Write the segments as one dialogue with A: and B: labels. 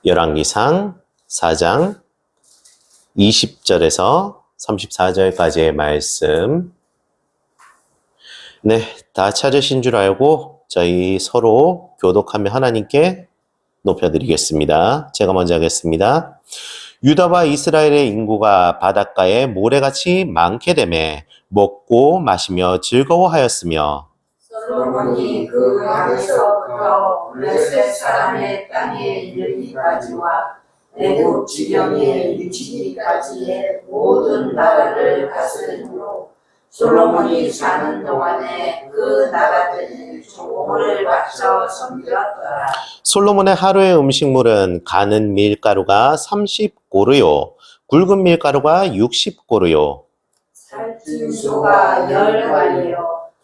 A: 열왕기상 4장 20절에서 34절까지의 말씀. 네, 다 찾으신 줄 알고 저희 서로 교독하며 하나님께 높여드리겠습니다. 제가 먼저 하겠습니다. 유다와 이스라엘의 인구가 바닷가에 모래같이 많게 되매 먹고 마시며 즐거워하였으며
B: 솔로몬이 그 강에서부터 블레셋 사람의 땅에 이르기까지와 애굽 지경에 미치기까지의 모든 나라를 다스림으로 솔로몬이 사는 동안에 그 나라들이 조공을 바쳐 섬겼더라.
A: 솔로몬의 하루의 음식물은 가는 밀가루가 30고르요 굵은 밀가루가 60고르요
B: 살찐 소가 10마리요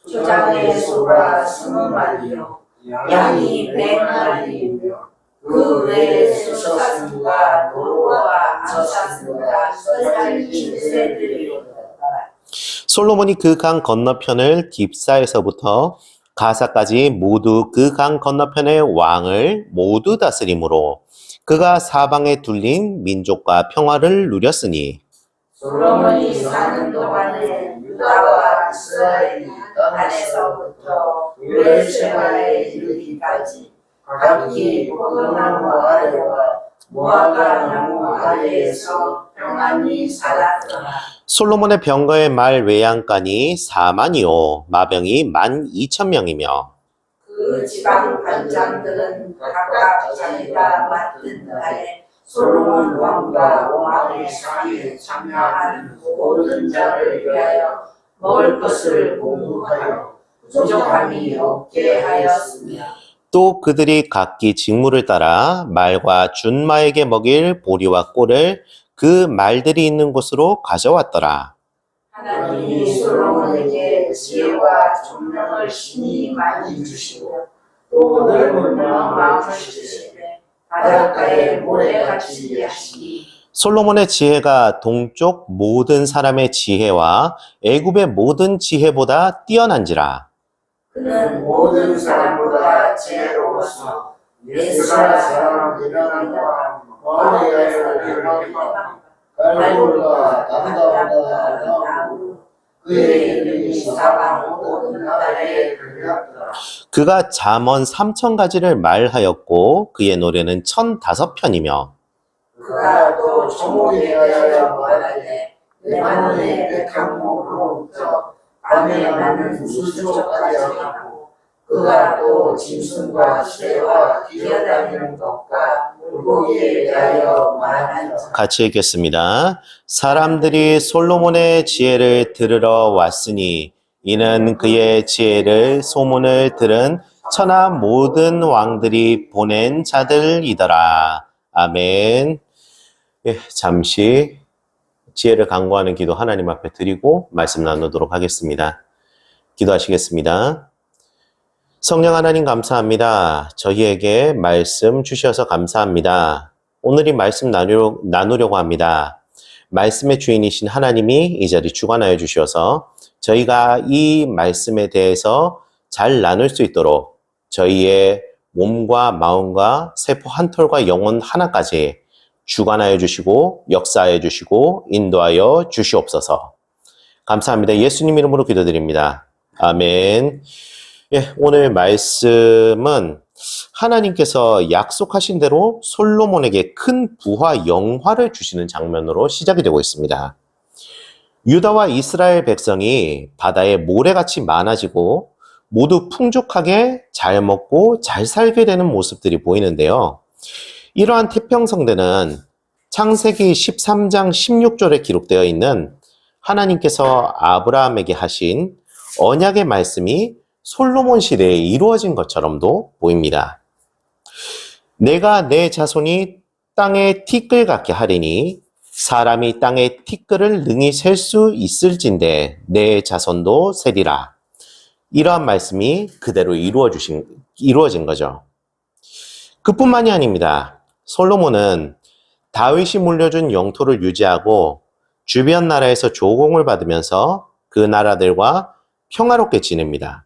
B: 초장의 소가 20마리요 양이 100마리이며 그 외에 수사슴과 노루와 암사슴과 살찐 새들이요.
A: 솔로몬이 그 강 건너편을 깁사에서부터 가사까지 모두 그 강 건너편의 왕을 모두 다스림으로 그가 사방에 둘린 민족과 평화를 누렸으니
B: 솔로몬이 사는 동안에 유다와 이스라엘이 안에서부터 블레셋에 이르기까지 각기 포도나무 아래와 무화과 나무 아래에서 평안히 살았더라.
A: 솔로몬의 병거의 말 외양간이 4만이요 마병이 12,000명이며
B: 그 지방 관장들은 각각 자기가 맡은 나라에 솔로몬 왕과 왕의 상에 참여하는 모든 자를 위하여 먹을 것을 공급하여 부족함이 없게 하였으며
A: 또 그들이 각기 직무를 따라 말과 준마에게 먹일 보리와 꼴을 그 말들이 있는 곳으로 가져왔더라.
B: 하나님이 솔로몬에게 지혜와 총명을 심히 많이 주시고 또 넓은 마음을 주시되 바닷가에 모래같이 하시니
A: 솔로몬의 지혜가 동쪽 모든 사람의 지혜와 애굽의 모든 지혜보다 뛰어난지라.
B: 그는 모든 사람보다 지혜로워서 예수라 사람 일어난다 머리에서 일어난다 갈보다 남다보다 나오고 그의 이름이 사방 모든 나라에 들렸더라.
A: 그가 잠언 3,000가지를 말하였고 그의 노래는 1,005편이며
B: 그가 또 조목에 대하여 말하되 레바논의 백향목으로부터 밤에 나는 수족까지 하고 그가 또 짐승과 새와 기어다니는 것과 물고기에 대하여 말하였다.
A: 같이 읽겠습니다. 사람들이 솔로몬의 지혜를 들으러 왔으니 이는 그의 지혜를 소문을 들은 천하 모든 왕들이 보낸 자들이더라. 아멘. 예, 잠시 지혜를 간구하는 기도 하나님 앞에 드리고 말씀 나누도록 하겠습니다. 기도하시겠습니다. 성령 하나님 감사합니다. 저희에게 말씀 주셔서 감사합니다. 오늘 이 말씀 나누려고 합니다. 말씀의 주인이신 하나님이 이 자리 주관하여 주셔서 저희가 이 말씀에 대해서 잘 나눌 수 있도록 저희의 몸과 마음과 세포 한 톨과 영혼 하나까지 주관하여 주시고 역사하여 주시고 인도하여 주시옵소서. 감사합니다. 예수님 이름으로 기도드립니다. 아멘. 예, 오늘 말씀은 하나님께서 약속하신 대로 솔로몬에게 큰 부와 영화를 주시는 장면으로 시작이 되고 있습니다. 유다와 이스라엘 백성이 바다에 모래같이 많아지고 모두 풍족하게 잘 먹고 잘 살게 되는 모습들이 보이는데요. 이러한 태평성대는 창세기 13장 16절에 기록되어 있는 하나님께서 아브라함에게 하신 언약의 말씀이 솔로몬 시대에 이루어진 것처럼도 보입니다. 내가 내 자손이 땅에 티끌 같게 하리니 사람이 땅에 티끌을 능히 셀 수 있을진데 내 자손도 세리라. 이러한 말씀이 그대로 이루어진 거죠. 그뿐만이 아닙니다. 솔로몬은 다윗이 물려준 영토를 유지하고 주변 나라에서 조공을 받으면서 그 나라들과 평화롭게 지냅니다.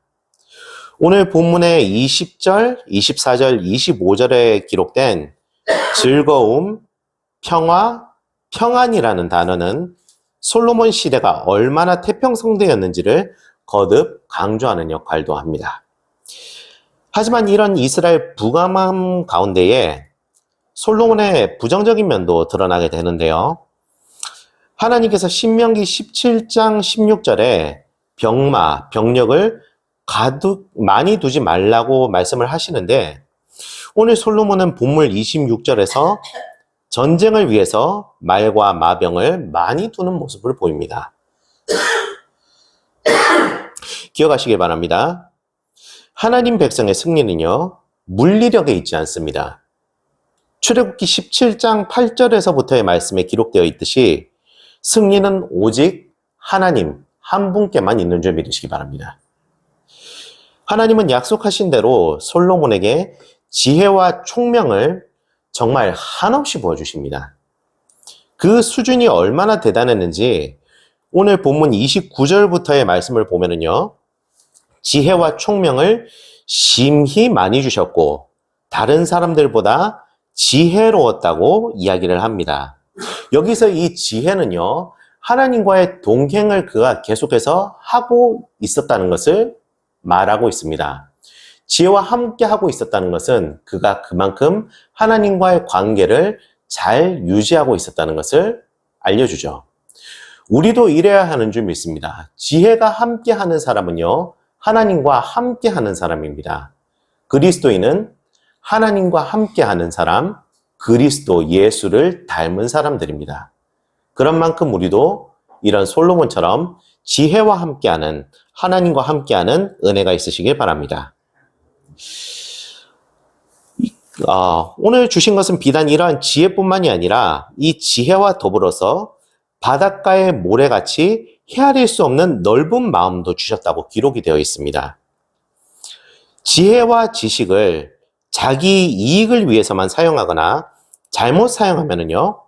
A: 오늘 본문의 20절, 24절, 25절에 기록된 즐거움, 평화, 평안이라는 단어는 솔로몬 시대가 얼마나 태평성대였는지를 거듭 강조하는 역할도 합니다. 하지만 이런 이스라엘 부강함 가운데에 솔로몬의 부정적인 면도 드러나게 되는데요. 하나님께서 신명기 17장 16절에 병마, 병력을 가득 많이 두지 말라고 말씀을 하시는데 오늘 솔로몬은 본문 26절에서 전쟁을 위해서 말과 마병을 많이 두는 모습을 보입니다. 기억하시길 바랍니다. 하나님 백성의 승리는요, 물리력에 있지 않습니다. 출애굽기 17장 8절에서부터의 말씀에 기록되어 있듯이 승리는 오직 하나님 한 분께만 있는 줄 믿으시기 바랍니다. 하나님은 약속하신 대로 솔로몬에게 지혜와 총명을 정말 한없이 부어주십니다. 그 수준이 얼마나 대단했는지 오늘 본문 29절부터의 말씀을 보면은요, 지혜와 총명을 심히 많이 주셨고 다른 사람들보다 지혜로웠다고 이야기를 합니다. 여기서 이 지혜는요, 하나님과의 동행을 그가 계속해서 하고 있었다는 것을 말하고 있습니다. 지혜와 함께 하고 있었다는 것은 그가 그만큼 하나님과의 관계를 잘 유지하고 있었다는 것을 알려주죠. 우리도 이래야 하는 줄 믿습니다. 지혜가 함께 하는 사람은요, 하나님과 함께 하는 사람입니다. 그리스도인은 하나님과 함께 하는 사람, 그리스도 예수를 닮은 사람들입니다. 그런 만큼 우리도 이런 솔로몬처럼 지혜와 함께하는, 하나님과 함께하는 은혜가 있으시길 바랍니다. 오늘 주신 것은 비단 이러한 지혜뿐만이 아니라 이 지혜와 더불어서 바닷가의 모래같이 헤아릴 수 없는 넓은 마음도 주셨다고 기록이 되어 있습니다. 지혜와 지식을 자기 이익을 위해서만 사용하거나 잘못 사용하면은요,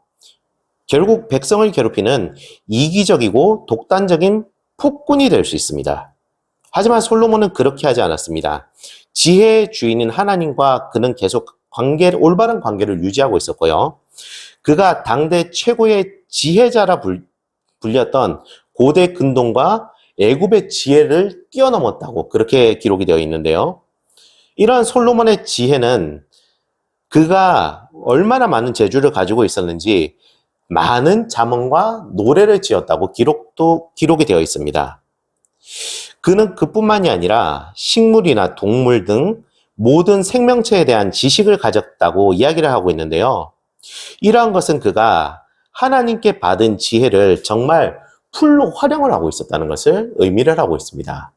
A: 결국 백성을 괴롭히는 이기적이고 독단적인 폭군이 될 수 있습니다. 하지만 솔로몬은 그렇게 하지 않았습니다. 지혜의 주인인 하나님과 그는 계속 올바른 관계를 유지하고 있었고요. 그가 당대 최고의 지혜자라 불렸던 고대 근동과 애굽의 지혜를 뛰어넘었다고 그렇게 기록이 되어 있는데요. 이러한 솔로몬의 지혜는 그가 얼마나 많은 재주를 가지고 있었는지 많은 잠언과 노래를 지었다고 기록이 되어 있습니다. 그는 그뿐만이 아니라 식물이나 동물 등 모든 생명체에 대한 지식을 가졌다고 이야기를 하고 있는데요. 이러한 것은 그가 하나님께 받은 지혜를 정말 풀로 활용을 하고 있었다는 것을 의미를 하고 있습니다.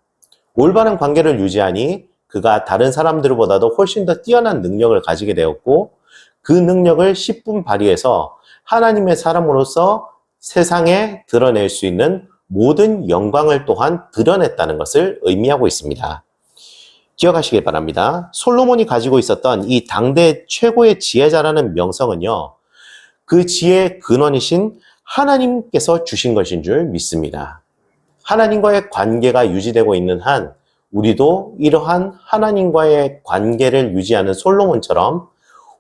A: 올바른 관계를 유지하니 그가 다른 사람들보다도 훨씬 더 뛰어난 능력을 가지게 되었고 그 능력을 10분 발휘해서 하나님의 사람으로서 세상에 드러낼 수 있는 모든 영광을 또한 드러냈다는 것을 의미하고 있습니다. 기억하시길 바랍니다. 솔로몬이 가지고 있었던 이 당대 최고의 지혜자라는 명성은요, 그 지혜의 근원이신 하나님께서 주신 것인 줄 믿습니다. 하나님과의 관계가 유지되고 있는 한 우리도 이러한 하나님과의 관계를 유지하는 솔로몬처럼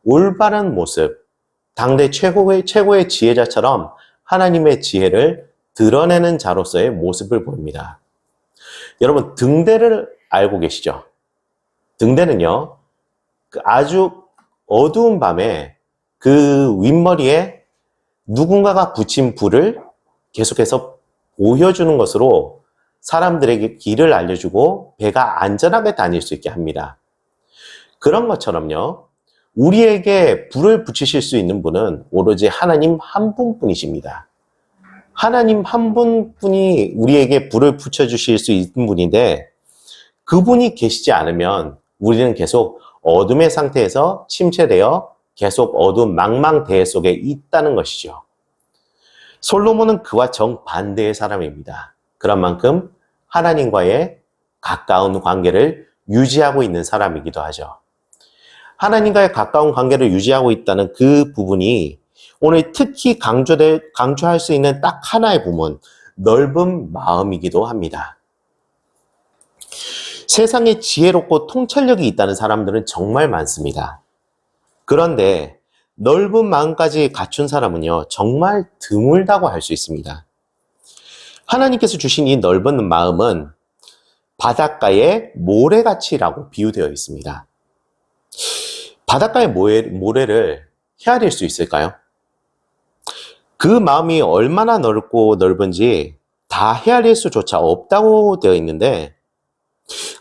A: 올바른 모습, 당대 최고의 지혜자처럼 하나님의 지혜를 드러내는 자로서의 모습을 보입니다. 여러분, 등대를 알고 계시죠? 등대는요, 아주 어두운 밤에 그 윗머리에 누군가가 붙인 불을 계속해서 보여주는 것으로 사람들에게 길을 알려주고 배가 안전하게 다닐 수 있게 합니다. 그런 것처럼요, 우리에게 불을 붙이실 수 있는 분은 오로지 하나님 한 분뿐이십니다. 하나님 한 분뿐이 우리에게 불을 붙여주실 수 있는 분인데 그분이 계시지 않으면 우리는 계속 어둠의 상태에서 침체되어 계속 어두운 망망대해 속에 있다는 것이죠. 솔로몬은 그와 정반대의 사람입니다. 그런 만큼 하나님과의 가까운 관계를 유지하고 있는 사람이기도 하죠. 하나님과의 가까운 관계를 유지하고 있다는 그 부분이 오늘 특히 강조할 수 있는 딱 하나의 부분, 넓은 마음이기도 합니다. 세상에 지혜롭고 통찰력이 있다는 사람들은 정말 많습니다. 그런데 넓은 마음까지 갖춘 사람은요, 정말 드물다고 할 수 있습니다. 하나님께서 주신 이 넓은 마음은 바닷가의 모래같이라고 비유되어 있습니다. 바닷가의 모래를 헤아릴 수 있을까요? 그 마음이 얼마나 넓고 넓은지 다 헤아릴 수조차 없다고 되어 있는데,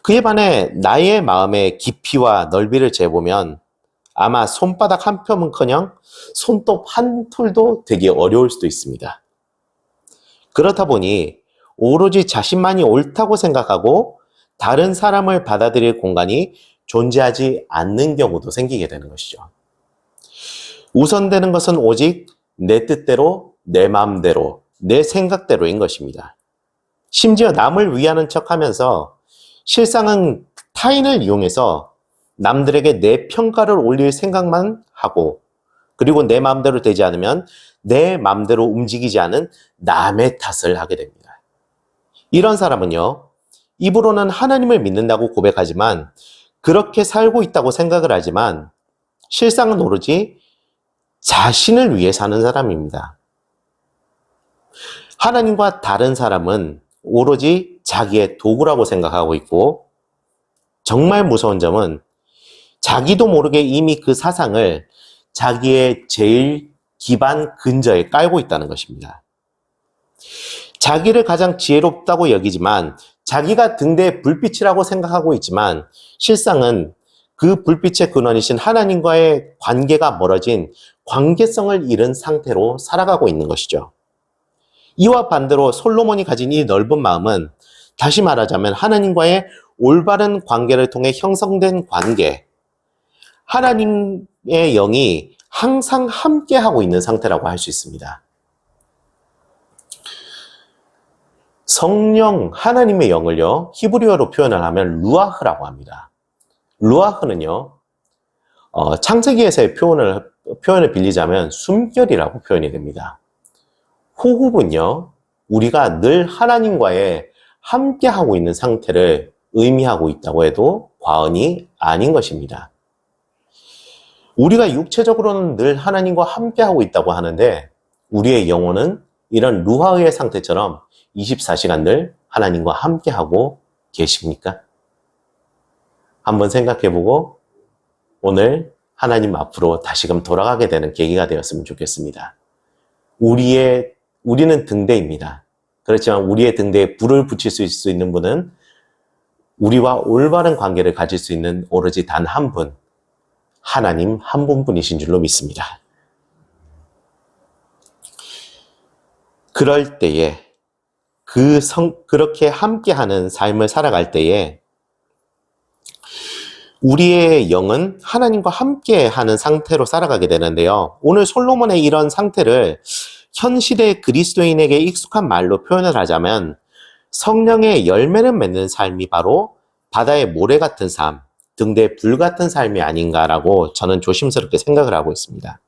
A: 그에 반해 나의 마음의 깊이와 넓이를 재보면 아마 손바닥 한 뼘은커녕 손톱 한 톨도 되기 어려울 수도 있습니다. 그렇다 보니 오로지 자신만이 옳다고 생각하고 다른 사람을 받아들일 공간이 존재하지 않는 경우도 생기게 되는 것이죠. 우선되는 것은 오직 내 뜻대로, 내 마음대로, 내 생각대로인 것입니다. 심지어 남을 위하는 척하면서 실상은 타인을 이용해서 남들에게 내 평가를 올릴 생각만 하고, 그리고 내 마음대로 되지 않으면 내 마음대로 움직이지 않은 남의 탓을 하게 됩니다. 이런 사람은요, 입으로는 하나님을 믿는다고 고백하지만, 그렇게 살고 있다고 생각을 하지만 실상은 오로지 자신을 위해 사는 사람입니다. 하나님과 다른 사람은 오로지 자기의 도구라고 생각하고 있고, 정말 무서운 점은 자기도 모르게 이미 그 사상을 자기의 제일 기반 근저에 깔고 있다는 것입니다. 자기를 가장 지혜롭다고 여기지만, 자기가 등대의 불빛이라고 생각하고 있지만 실상은 그 불빛의 근원이신 하나님과의 관계가 멀어진 관계성을 잃은 상태로 살아가고 있는 것이죠. 이와 반대로 솔로몬이 가진 이 넓은 마음은, 다시 말하자면 하나님과의 올바른 관계를 통해 형성된 관계, 하나님의 영이 항상 함께하고 있는 상태라고 할 수 있습니다. 성령, 하나님의 영을요, 히브리어로 표현을 하면 루아흐라고 합니다. 루아흐는요, 창세기에서의 표현을 빌리자면 숨결이라고 표현이 됩니다. 호흡은요, 우리가 늘 하나님과의 함께하고 있는 상태를 의미하고 있다고 해도 과언이 아닌 것입니다. 우리가 육체적으로는 늘 하나님과 함께하고 있다고 하는데, 우리의 영혼은 이런 루아흐의 상태처럼 24시간 늘 하나님과 함께하고 계십니까? 한번 생각해보고 오늘 하나님 앞으로 다시금 돌아가게 되는 계기가 되었으면 좋겠습니다. 우리는 등대입니다. 그렇지만 우리의 등대에 불을 붙일 수 있는 분은 우리와 올바른 관계를 가질 수 있는 오로지 단 한 분, 하나님 한 분뿐이신 줄로 믿습니다. 그럴 때에 그렇게 함께하는 삶을 살아갈 때에 우리의 영은 하나님과 함께하는 상태로 살아가게 되는데요. 오늘 솔로몬의 이런 상태를 현 시대 그리스도인에게 익숙한 말로 표현을 하자면 성령의 열매를 맺는 삶이 바로 바다의 모래 같은 삶, 등대의 불 같은 삶이 아닌가라고 저는 조심스럽게 생각을 하고 있습니다.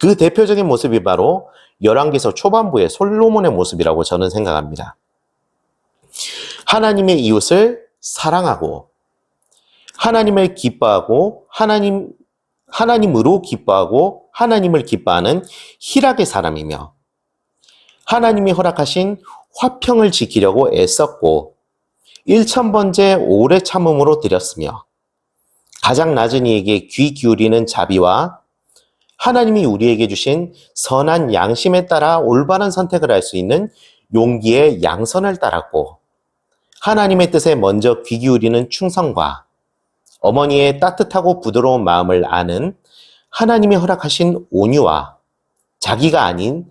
A: 그 대표적인 모습이 바로 열왕기서 초반부의 솔로몬의 모습이라고 저는 생각합니다. 하나님의 이웃을 사랑하고 하나님을 기뻐하고 하나님으로 기뻐하고 하나님을 기뻐하는 희락의 사람이며, 하나님이 허락하신 화평을 지키려고 애썼고 1000번째 오래 참음으로 드렸으며, 가장 낮은 이에게 귀 기울이는 자비와 하나님이 우리에게 주신 선한 양심에 따라 올바른 선택을 할 수 있는 용기의 양선을 따랐고, 하나님의 뜻에 먼저 귀 기울이는 충성과 어머니의 따뜻하고 부드러운 마음을 아는 하나님이 허락하신 온유와 자기가 아닌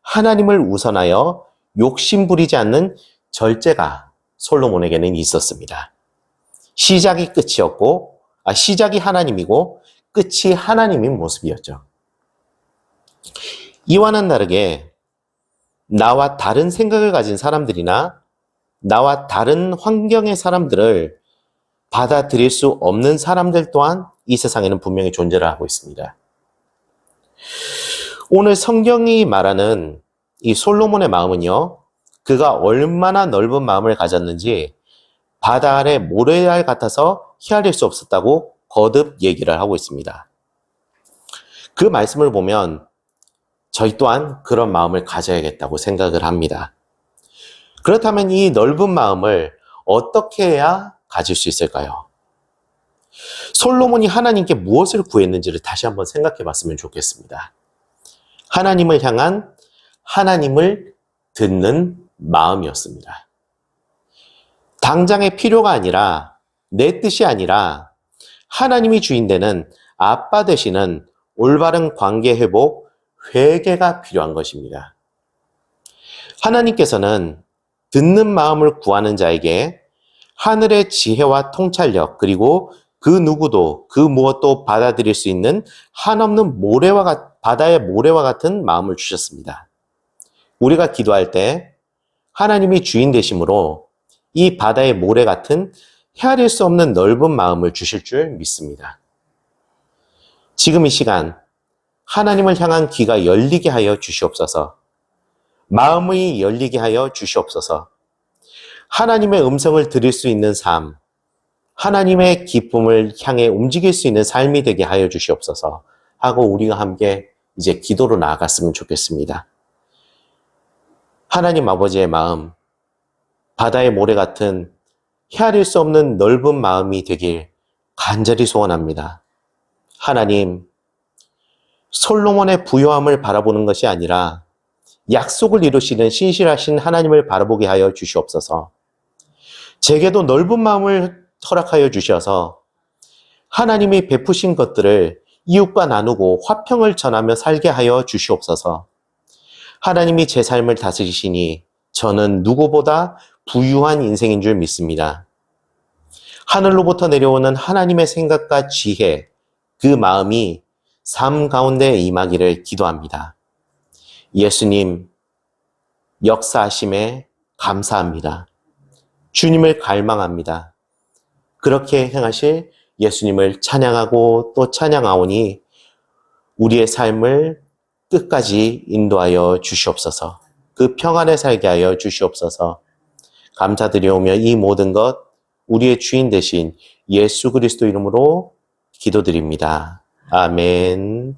A: 하나님을 우선하여 욕심 부리지 않는 절제가 솔로몬에게는 있었습니다. 시작이 하나님이고 끝이 하나님인 모습이었죠. 이와는 다르게 나와 다른 생각을 가진 사람들이나 나와 다른 환경의 사람들을 받아들일 수 없는 사람들 또한 이 세상에는 분명히 존재를 하고 있습니다. 오늘 성경이 말하는 이 솔로몬의 마음은요, 그가 얼마나 넓은 마음을 가졌는지 바다 아래 모래알 같아서 헤아릴 수 없었다고 거듭 얘기를 하고 있습니다. 그 말씀을 보면 저희 또한 그런 마음을 가져야겠다고 생각을 합니다. 그렇다면 이 넓은 마음을 어떻게 해야 가질 수 있을까요? 솔로몬이 하나님께 무엇을 구했는지를 다시 한번 생각해 봤으면 좋겠습니다. 하나님을 향한 하나님을 듣는 마음이었습니다. 당장의 필요가 아니라 내 뜻이 아니라 하나님이 주인 되는 아빠 되시는 올바른 관계 회복, 회개가 필요한 것입니다. 하나님께서는 듣는 마음을 구하는 자에게 하늘의 지혜와 통찰력, 그리고 그 누구도 그 무엇도 받아들일 수 있는 한없는 바다의 모래와 같은 마음을 주셨습니다. 우리가 기도할 때 하나님이 주인 되심으로 이 바다의 모래 같은 헤아릴 수 없는 넓은 마음을 주실 줄 믿습니다. 지금 이 시간 하나님을 향한 귀가 열리게 하여 주시옵소서. 마음이 열리게 하여 주시옵소서. 하나님의 음성을 들을 수 있는 삶, 하나님의 기쁨을 향해 움직일 수 있는 삶이 되게 하여 주시옵소서 하고 우리가 함께 이제 기도로 나아갔으면 좋겠습니다. 하나님 아버지의 마음, 바다의 모래 같은 헤아릴 수 없는 넓은 마음이 되길 간절히 소원합니다. 하나님, 솔로몬의 부요함을 바라보는 것이 아니라 약속을 이루시는 신실하신 하나님을 바라보게 하여 주시옵소서. 제게도 넓은 마음을 허락하여 주셔서 하나님이 베푸신 것들을 이웃과 나누고 화평을 전하며 살게 하여 주시옵소서. 하나님이 제 삶을 다스리시니 저는 누구보다 부유한 인생인 줄 믿습니다. 하늘로부터 내려오는 하나님의 생각과 지혜, 그 마음이 삶 가운데 임하기를 기도합니다. 예수님, 역사하심에 감사합니다. 주님을 갈망합니다. 그렇게 행하실 예수님을 찬양하고 또 찬양하오니 우리의 삶을 끝까지 인도하여 주시옵소서. 그 평안에 살게 하여 주시옵소서. 감사드리오며 이 모든 것 우리의 주인 되신 예수 그리스도 이름으로 기도드립니다. 아멘.